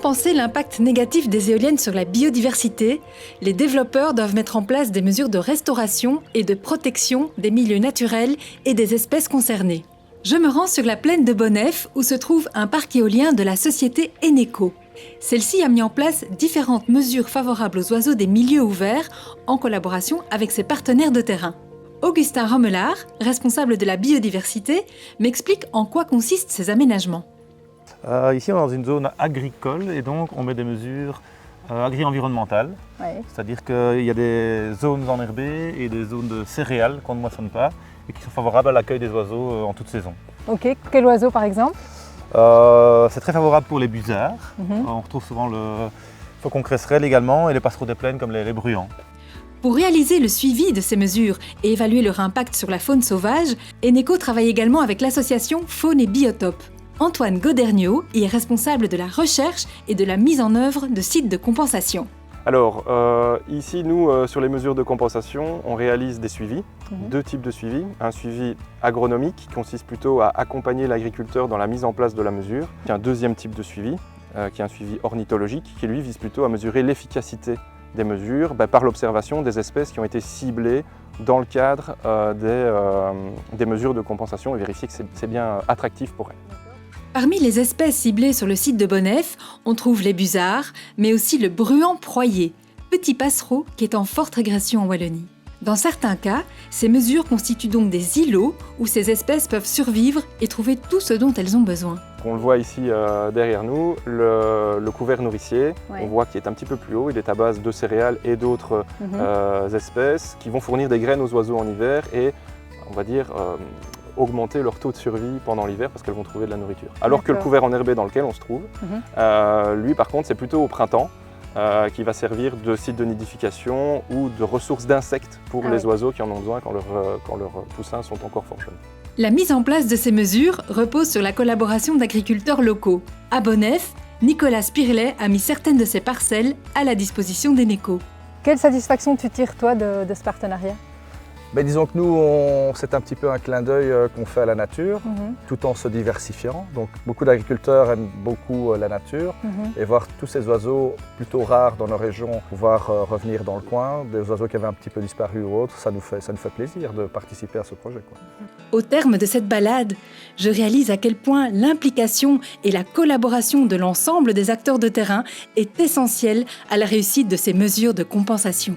compenser l'impact négatif des éoliennes sur la biodiversité, les développeurs doivent mettre en place des mesures de restauration et de protection des milieux naturels et des espèces concernées. Je me rends sur la plaine de Bonnef où se trouve un parc éolien de la société Eneco. Celle-ci a mis en place différentes mesures favorables aux oiseaux des milieux ouverts en collaboration avec ses partenaires de terrain. Augustin Rommelard, responsable de la biodiversité, m'explique en quoi consistent ces aménagements. Ici, on est dans une zone agricole et donc on met des mesures agri-environnementales. Oui. C'est-à-dire qu'il y a des zones enherbées et des zones de céréales qu'on ne moissonne pas et qui sont favorables à l'accueil des oiseaux en toute saison. Ok, quel oiseau par exemple? C'est très favorable pour les busards. On retrouve souvent le faucon cresserelle également et les passereaux des plaines comme les bruants. Pour réaliser le suivi de ces mesures et évaluer leur impact sur la faune sauvage, Eneco travaille également avec l'association Faune et Biotope. Antoine Goderniaud y est responsable de la recherche et de la mise en œuvre de sites de compensation. Alors, ici, nous, sur les mesures de compensation, on réalise des suivis, deux types de suivis. Un suivi agronomique qui consiste plutôt à accompagner l'agriculteur dans la mise en place de la mesure. Et un deuxième type de suivi, qui est un suivi ornithologique, qui lui vise plutôt à mesurer l'efficacité des mesures par l'observation des espèces qui ont été ciblées dans le cadre des mesures de compensation et vérifier que c'est bien attractif pour elles. Parmi les espèces ciblées sur le site de Bonnef, on trouve les busards, mais aussi le bruant proyer, petit passereau qui est en forte régression en Wallonie. Dans certains cas, ces mesures constituent donc des îlots où ces espèces peuvent survivre et trouver tout ce dont elles ont besoin. On le voit ici derrière nous, le couvert nourricier, on voit qu'il est un petit peu plus haut, il est à base de céréales et d'autres espèces qui vont fournir des graines aux oiseaux en hiver et, on va dire, augmenter leur taux de survie pendant l'hiver parce qu'elles vont trouver de la nourriture. Alors que le couvert enherbé dans lequel on se trouve, lui par contre c'est plutôt au printemps qui va servir de site de nidification ou de ressources d'insectes pour les oiseaux qui en ont besoin quand leurs poussins sont encore fort jeunes. La mise en place de ces mesures repose sur la collaboration d'agriculteurs locaux. À Bonnef, Nicolas Spirlet a mis certaines de ses parcelles à la disposition d'Eneco. Quelle satisfaction tu tires toi de ce partenariat? Disons que nous, c'est un petit peu un clin d'œil qu'on fait à la nature, tout en se diversifiant. Donc beaucoup d'agriculteurs aiment beaucoup la nature et voir tous ces oiseaux plutôt rares dans nos régions pouvoir revenir dans le coin, des oiseaux qui avaient un petit peu disparu ou autres, ça nous fait plaisir de participer à ce projet, quoi. Au terme de cette balade, je réalise à quel point l'implication et la collaboration de l'ensemble des acteurs de terrain est essentielle à la réussite de ces mesures de compensation.